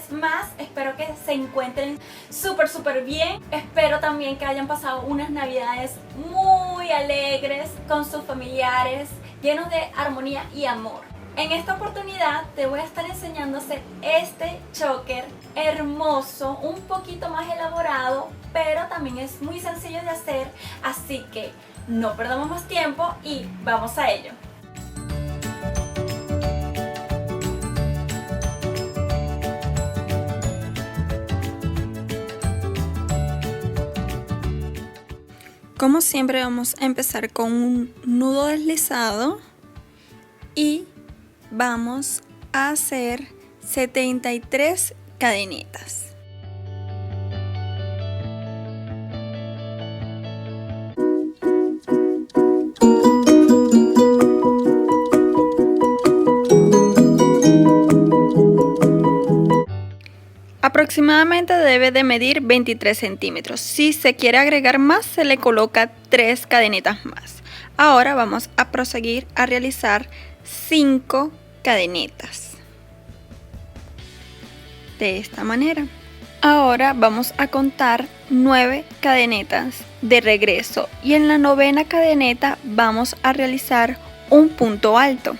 vez más, espero que se encuentren súper bien. Espero también que hayan pasado unas navidades muy alegres con sus familiares, llenos de armonía y amor. En esta oportunidad te voy a estar enseñando a hacer este choker hermoso, un poquito más elaborado, pero también es muy sencillo de hacer, así que no perdamos más tiempo y vamos a ello. Como siempre vamos a empezar con un nudo deslizado y vamos a hacer 73 cadenitas. Aproximadamente debe de medir 23 centímetros. Si se quiere agregar más, se le coloca 3 cadenitas más. Ahora vamos a proseguir a realizar 5 cadenitas. De esta manera. Ahora vamos a contar 9 cadenetas de regreso y en la 9ª cadeneta vamos a realizar un punto alto.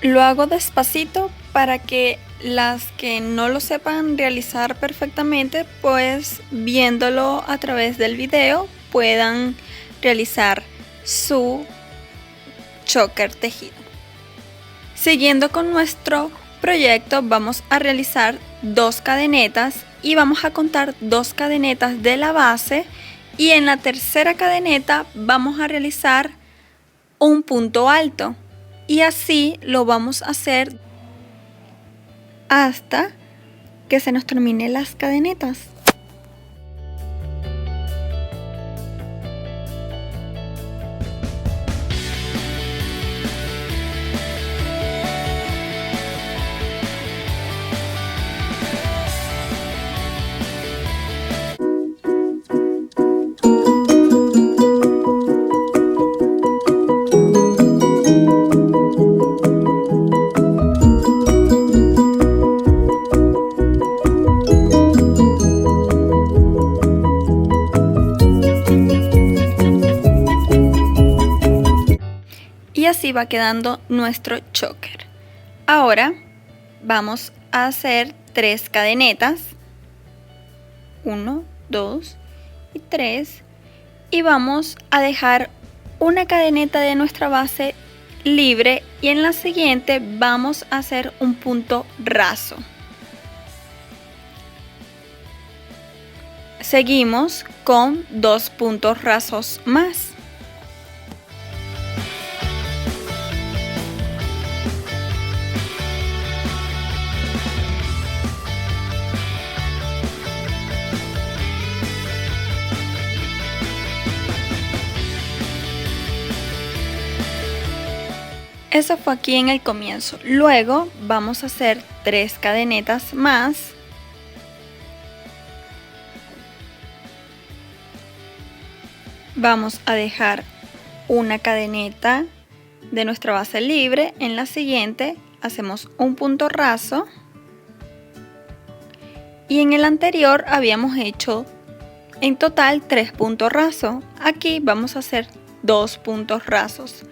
Lo hago despacito para que las que no lo sepan realizar perfectamente, pues viéndolo a través del video puedan realizar su choker tejido. Siguiendo con nuestro proyecto, vamos a realizar 2 cadenetas y vamos a contar 2 cadenetas de la base y en la 3ª cadeneta vamos a realizar un punto alto. Y así lo vamos a hacer hasta que se nos terminen las cadenetas. Y así va quedando nuestro choker. Ahora vamos a hacer 3 cadenetas. 1, 2 y 3. Y vamos a dejar una cadeneta de nuestra base libre y en la siguiente vamos a hacer un punto raso. Seguimos con 2 puntos rasos más. Eso fue aquí en el comienzo. Luego vamos a hacer 3 cadenetas más. Vamos a dejar una cadeneta de nuestra base libre. En la siguiente hacemos un punto raso. Y en el anterior habíamos hecho en total 3 puntos rasos. Aquí vamos a hacer 2 puntos rasos.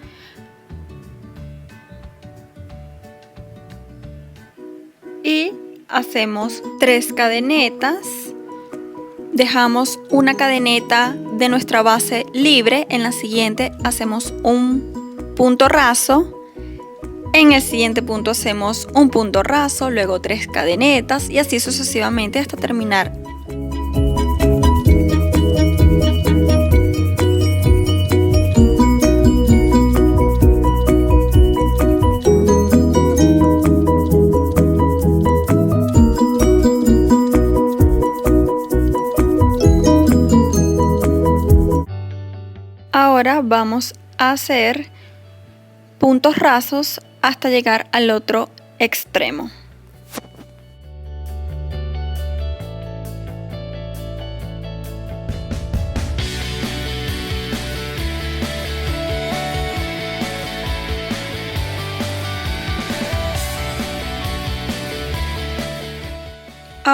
Y hacemos 3 cadenetas, dejamos una cadeneta de nuestra base libre, en la siguiente hacemos un punto raso, en el siguiente punto hacemos un punto raso, luego 3 cadenetas y así sucesivamente hasta terminar. Ahora vamos a hacer puntos rasos hasta llegar al otro extremo.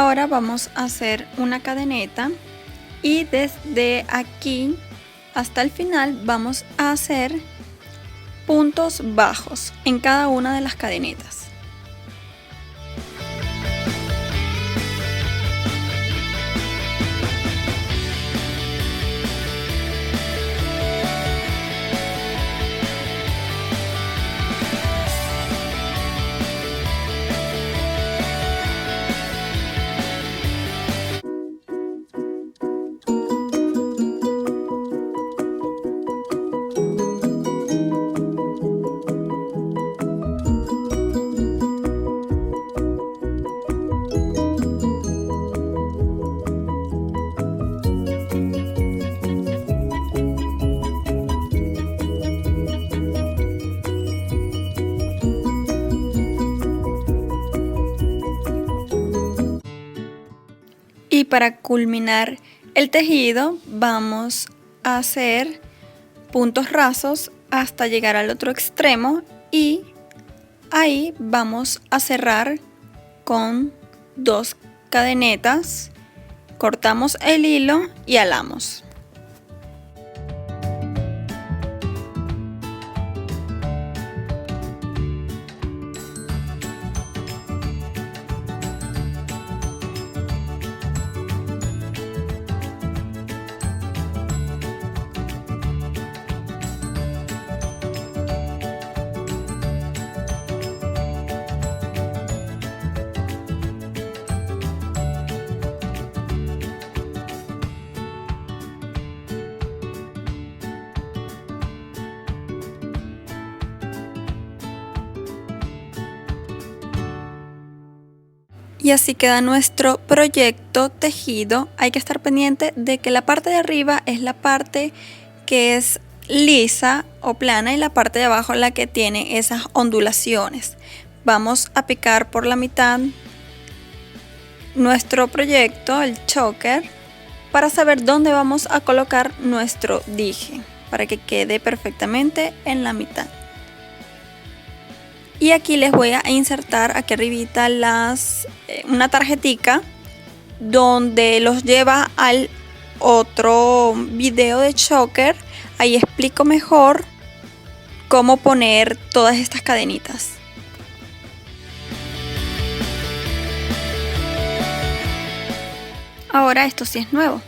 Ahora vamos a hacer una cadeneta y desde aquí hasta el final vamos a hacer puntos bajos en cada una de las cadenetas. Y para culminar el tejido vamos a hacer puntos rasos hasta llegar al otro extremo y ahí vamos a cerrar con 2 cadenetas, cortamos el hilo y alamos. Y así queda nuestro proyecto tejido. Hay que estar pendiente de que la parte de arriba es la parte que es lisa o plana y la parte de abajo la que tiene esas ondulaciones. Vamos a picar por la mitad nuestro proyecto, el choker, para saber dónde vamos a colocar nuestro dije, para que quede perfectamente en la mitad. Y aquí les voy a insertar aquí arribita una tarjetica donde los lleva al otro video de choker. Ahí explico mejor cómo poner todas estas cadenitas. Ahora esto sí es nuevo.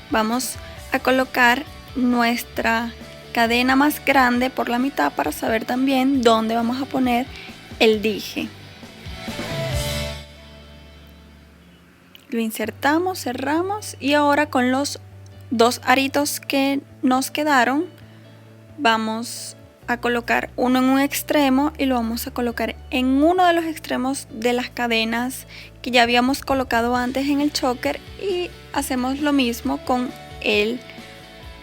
Vamos a colocar nuestra cadena más grande por la mitad para saber también dónde vamos a poner el dije. Lo insertamos, cerramos y ahora con los 2 aritos que nos quedaron vamos a colocar uno en un extremo y lo vamos a colocar en uno de los extremos de las cadenas que ya habíamos colocado antes en el choker y hacemos lo mismo con el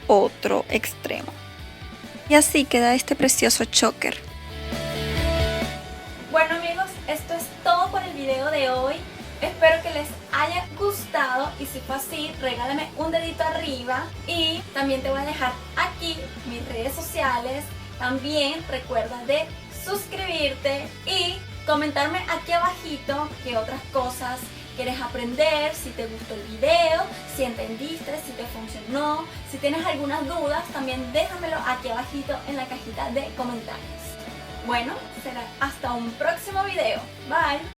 otro extremo. Y así queda este precioso choker. Bueno amigos, esto es todo por el video de hoy. Espero que les haya gustado y si fue así, regálame un dedito arriba y también te voy a dejar aquí mis redes sociales. También recuerda de suscribirte y comentarme aquí abajito qué otras cosas quieres aprender, si te gustó el video, si entendiste, si te funcionó, si tienes algunas dudas, también déjamelo aquí abajito en la cajita de comentarios. Bueno, será hasta un próximo video. Bye.